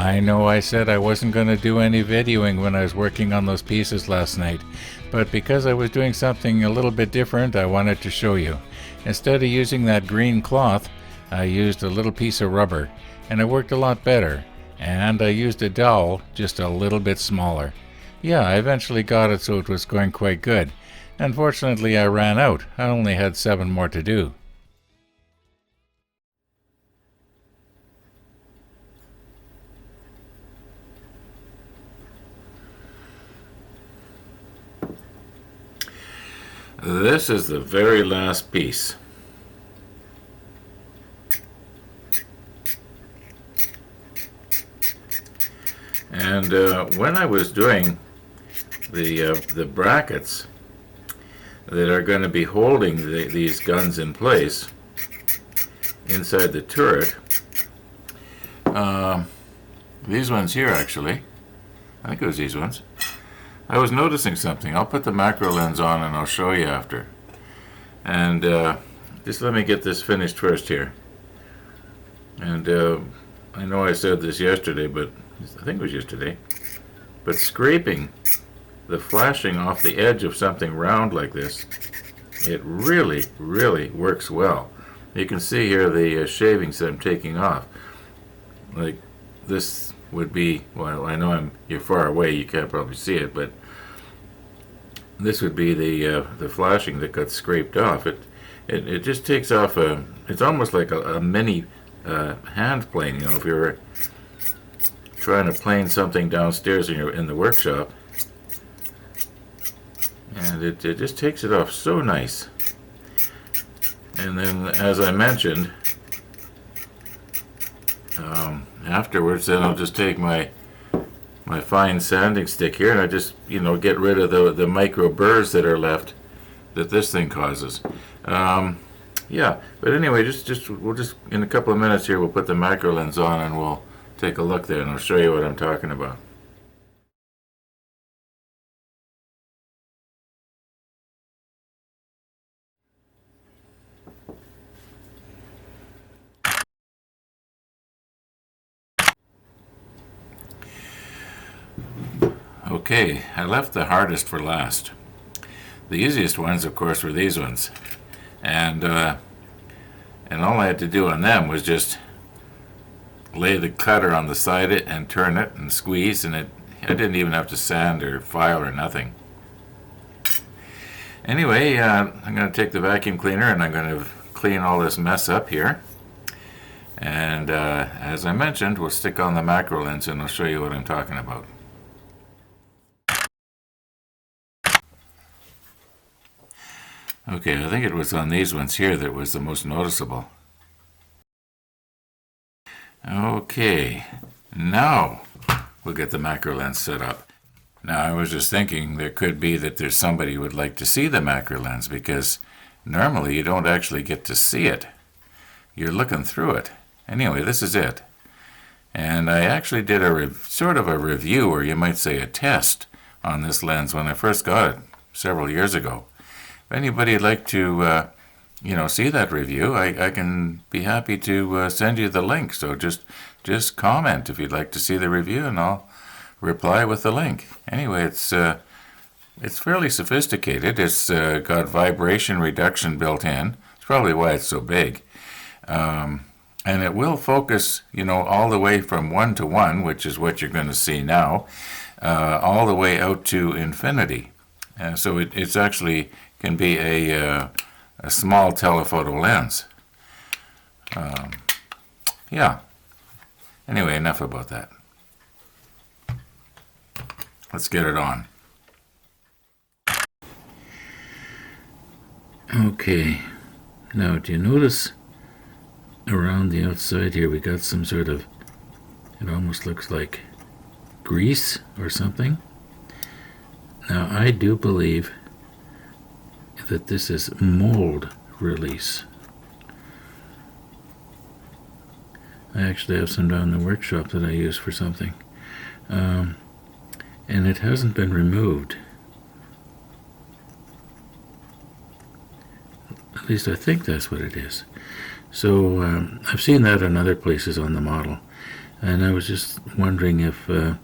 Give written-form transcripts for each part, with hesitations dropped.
I know I said I wasn't going to do any videoing when I was working on those pieces last night, but because I was doing something a little bit different, I wanted to show you. Instead of using that green cloth, I used a little piece of rubber, and it worked a lot better. And I used a dowel just a little bit smaller. Yeah, I eventually got it so it was going quite good. Unfortunately, I ran out. I only had 7 more to do. This is the very last piece. And when I was doing the brackets that are going to be holding these guns in place inside the turret, these ones here actually, I think it was these ones, I was noticing something. I'll put the macro lens on and I'll show you after. And just let me get this finished first here. And I know I said this yesterday, but I think it was yesterday, but scraping the flashing off the edge of something round like this, it really, really works well. You can see here the shavings that I'm taking off. Like this would be, well, I know you're far away, you can't probably see it, but this would be the flashing that got scraped off. It just takes off it's almost like a mini hand plane. You know, if you're trying to plane something downstairs in the workshop, and it just takes it off so nice. And then, as I mentioned, afterwards, then I'll just take my fine sanding stick here, and I just, get rid of the micro burrs that are left that this thing causes. Yeah, but anyway, we'll just in a couple of minutes here, we'll put the macro lens on and we'll take a look there, and I'll show you what I'm talking about. Okay, I left the hardest for last. The easiest ones, of course, were these ones. And all I had to do on them was just lay the cutter on the side of it and turn it and squeeze, and I didn't even have to sand or file or nothing. Anyway, I'm going to take the vacuum cleaner and I'm going to clean all this mess up here. And as I mentioned, we'll stick on the macro lens and I'll show you what I'm talking about. Okay, I think it was on these ones here that was the most noticeable. Okay, now we'll get the macro lens set up. Now I was just thinking there could be that there's somebody who would like to see the macro lens, because normally you don't actually get to see it. You're looking through it. Anyway, this is it. And I actually did sort of a review, or you might say a test, on this lens when I first got it several years ago. If anybody would like to see that review, I can be happy to send you the link. So just comment if you'd like to see the review, and I'll reply with the link. Anyway, it's fairly sophisticated. It's got vibration reduction built in. It's probably why it's so big. And it will focus, all the way from 1 to 1, which is what you're going to see now, all the way out to infinity. So it's actually can be a small telephoto lens. Yeah. Anyway, enough about that. Let's get it on. Okay. Now, do you notice around the outside here we got some sort of, it almost looks like grease or something? Now, I do believe that this is mold release. I actually have some down in the workshop that I use for something. And it hasn't been removed. At least I think that's what it is. So I've seen that in other places on the model. And I was just wondering if the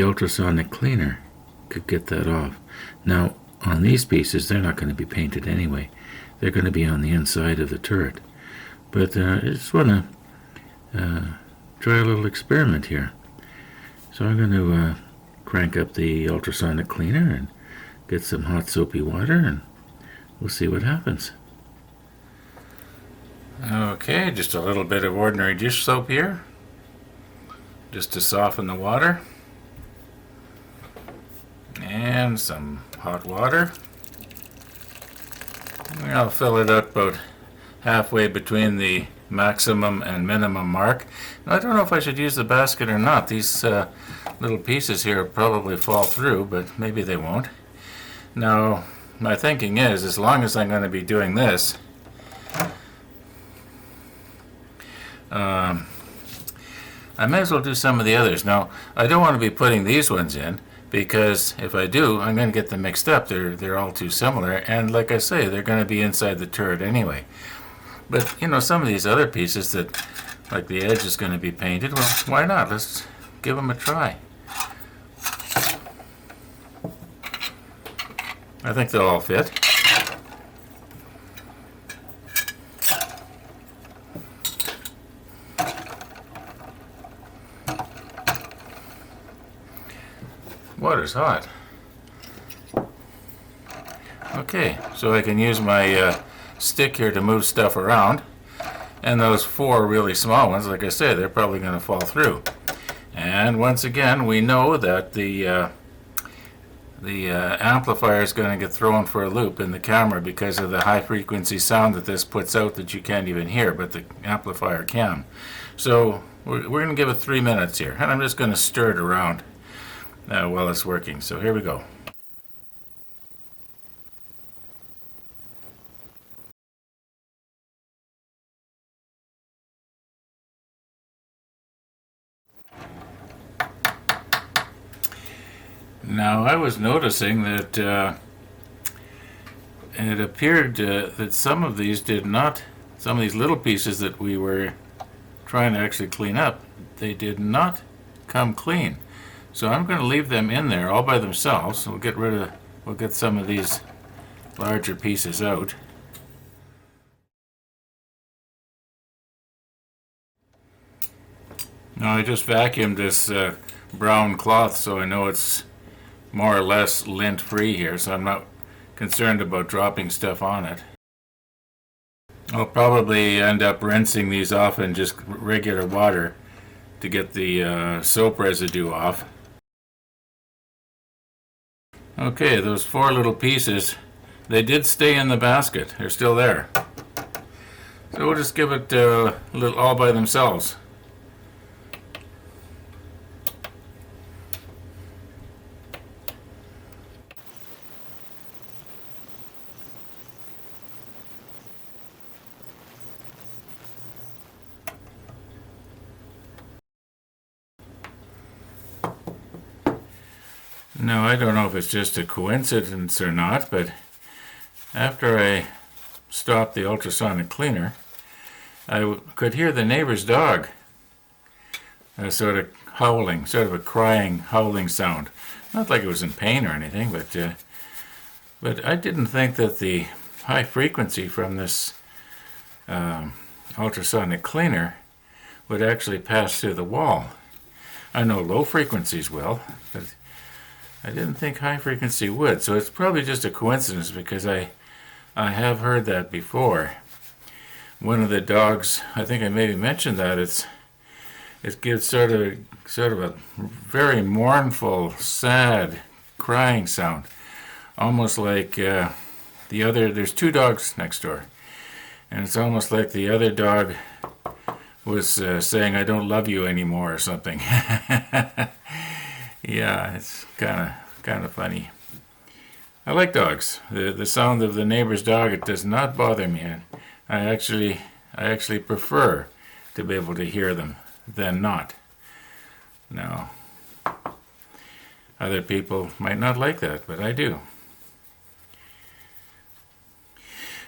ultrasonic cleaner could get that off. Now, on these pieces, they're not going to be painted anyway. They're going to be on the inside of the turret. But I just want to try a little experiment here. So I'm going to crank up the ultrasonic cleaner and get some hot soapy water, and we'll see what happens. Okay, just a little bit of ordinary dish soap here, just to soften the water. And some hot water. I'll fill it up about halfway between the maximum and minimum mark. I don't know if I should use the basket or not. These little pieces here probably fall through, but maybe they won't. Now, my thinking is, as long as I'm going to be doing this, I may as well do some of the others. Now, I don't want to be putting these ones in, because if I do, I'm going to get them mixed up. They're all too similar, and like I say, they're going to be inside the turret anyway. But, you know, some of these other pieces that, like the edge is going to be painted, well, why not? Let's give them a try. I think they'll all fit. Water's hot. Okay, so I can use my stick here to move stuff around. And those four really small ones, like I said, they're probably going to fall through. And once again, we know that the amplifier is going to get thrown for a loop in the camera because of the high frequency sound that this puts out that you can't even hear, but the amplifier can. So we're going to give it 3 minutes here, and I'm just going to stir it around while it's working. So here we go. Now, I was noticing that it appeared that some of these some of these little pieces that we were trying to actually clean up, they did not come clean. So I'm going to leave them in there all by themselves. We'll get some of these larger pieces out. Now, I just vacuumed this brown cloth, so I know it's more or less lint free here, so I'm not concerned about dropping stuff on it. I'll probably end up rinsing these off in just regular water to get the soap residue off. Okay, those four little pieces, they did stay in the basket. They're still there. So we'll just give it a little all by themselves. Now, I don't know if it's just a coincidence or not, but after I stopped the ultrasonic cleaner, I could hear the neighbor's dog sort of howling, sort of a crying, howling sound. Not like it was in pain or anything, but I didn't think that the high frequency from this ultrasonic cleaner would actually pass through the wall. I know low frequencies will, but I didn't think high frequency would, so it's probably just a coincidence because I have heard that before. One of the dogs, I think I maybe mentioned that, it gives sort of a very mournful, sad, crying sound, almost like there's two dogs next door, and it's almost like the other dog was saying, "I don't love you anymore" or something. Yeah, it's kind of funny. I like dogs. The sound of the neighbor's dog, it does not bother me. I actually prefer to be able to hear them than not. Now, other people might not like that, but I do.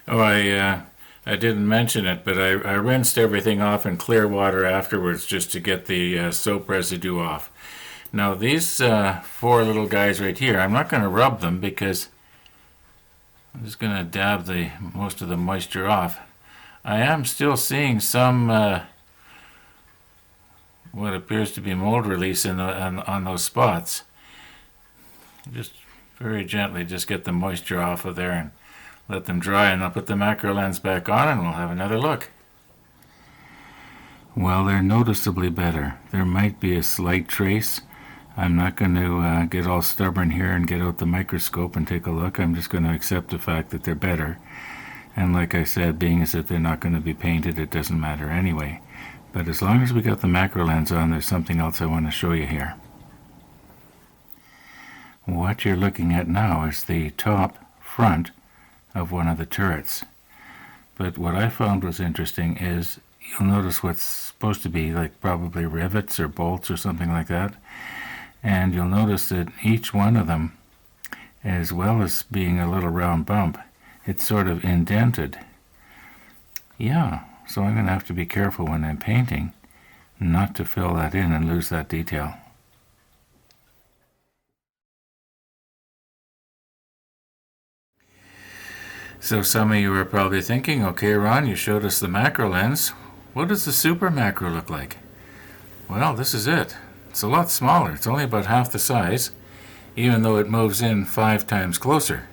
Oh, I I didn't mention it, but I rinsed everything off in clear water afterwards just to get the soap residue off. Now these 4 little guys right here, I'm not going to rub them because I'm just going to dab most of the moisture off. I am still seeing some what appears to be mold release on those spots. Just very gently just get the moisture off of there and let them dry, and I'll put the macro lens back on and we'll have another look. Well, they're noticeably better. There might be a slight trace. I'm not going to get all stubborn here and get out the microscope and take a look. I'm just going to accept the fact that they're better. And like I said, being as that they're not going to be painted, it doesn't matter anyway. But as long as we got the macro lens on, there's something else I want to show you here. What you're looking at now is the top front of one of the turrets. But what I found was interesting is you'll notice what's supposed to be like probably rivets or bolts or something like that. And you'll notice that each one of them, as well as being a little round bump, it's sort of indented. Yeah, so I'm going to have to be careful when I'm painting not to fill that in and lose that detail. So some of you are probably thinking, okay, Ron, you showed us the macro lens. What does the super macro look like? Well, this is it. It's a lot smaller. It's only about half the size, even though it moves in 5 times closer.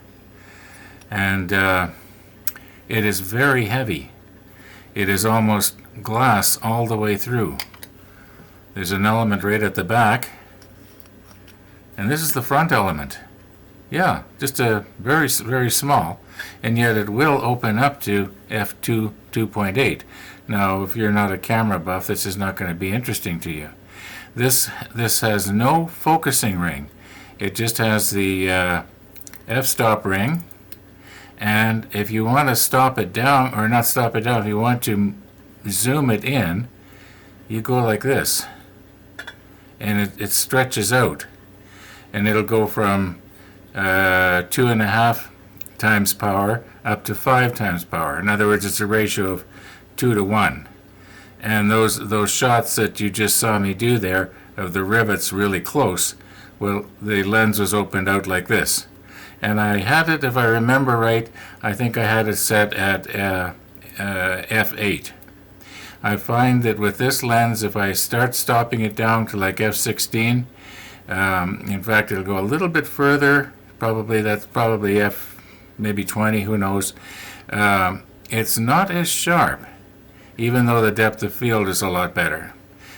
And it is very heavy. It is almost glass all the way through. There's an element right at the back, and this is the front element. Yeah, just a very, very small, and yet it will open up to f2 2.8. Now, if you're not a camera buff, this is not going to be interesting to you. This has no focusing ring. It just has the f-stop ring, and if you want to stop it down, or not stop it down, if you want to zoom it in, you go like this, and it stretches out, and it'll go from 2.5 times power up to 5 times power. In other words, it's a ratio of 2 to 1. And those shots that you just saw me do there of the rivets really close, well, the lens was opened out like this. And I had it, if I remember right, I think I had it set at f8. I find that with this lens, if I start stopping it down to like f16, in fact, it'll go a little bit further. That's probably maybe 20, who knows. It's not as sharp, even though the depth of field is a lot better.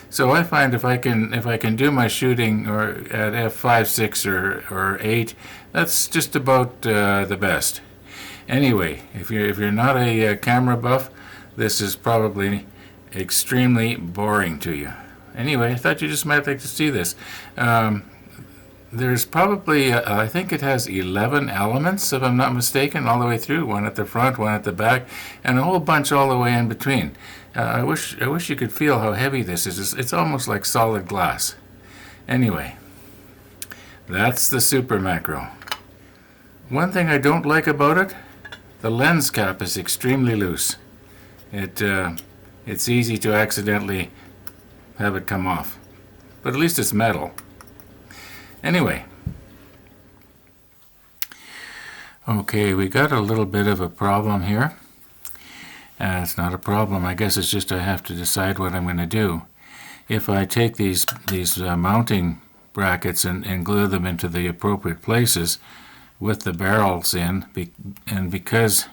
So I find if I can do my shooting or at f5, 6, or 8, that's just about the best. Anyway, if you're not a camera buff, this is probably extremely boring to you. Anyway, I thought you just might like to see this. There's probably, I think it has 11 elements, if I'm not mistaken, all the way through. One at the front, one at the back, and a whole bunch all the way in between. I wish you could feel how heavy this is. It's almost like solid glass. Anyway, that's the super macro. One thing I don't like about it, the lens cap is extremely loose. It's easy to accidentally have it come off, but at least it's metal. Anyway, okay, we got a little bit of a problem here. It's not a problem. I guess it's just I have to decide what I'm going to do. If I take these mounting brackets and glue them into the appropriate places with the barrels in, and because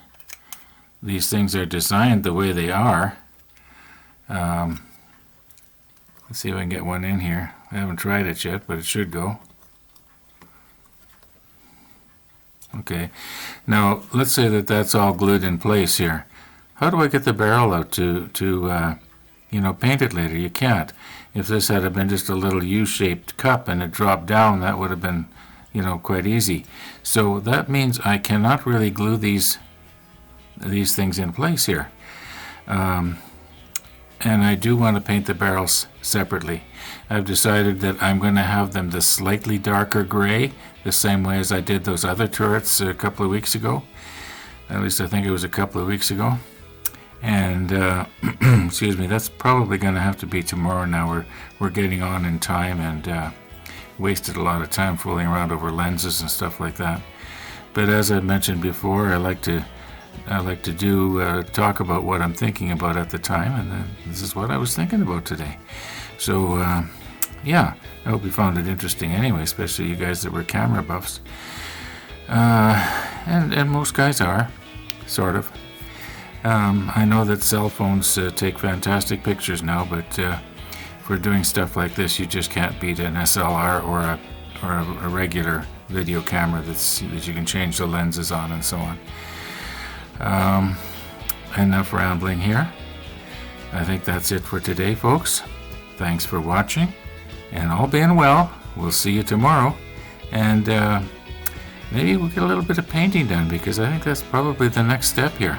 these things are designed the way they are, let's see if I can get one in here. I haven't tried it yet, but it should go. Okay, now let's say that that's all glued in place here. How do I get the barrel out to paint it later? You can't. If this had been just a little U-shaped cup and it dropped down, that would have been, quite easy. So that means I cannot really glue these things in place here. And I do want to paint the barrels separately. I've decided that I'm going to have them the slightly darker gray, the same way as I did those other turrets a couple of weeks ago. At least I think it was a couple of weeks ago. And excuse me, that's probably going to have to be tomorrow. Now we're getting on in time, and wasted a lot of time fooling around over lenses and stuff like that. But as I mentioned before, I like to talk about what I'm thinking about at the time, and then this is what I was thinking about today. So yeah, I hope you found it interesting anyway, especially you guys that were camera buffs. And most guys are, sort of. I know that cell phones take fantastic pictures now, but for doing stuff like this, you just can't beat an SLR or a regular video camera that you can change the lenses on and so on. Enough rambling here. I think that's it for today, folks. Thanks for watching, and all being well, we'll see you tomorrow. And maybe we'll get a little bit of painting done, because I think that's probably the next step here.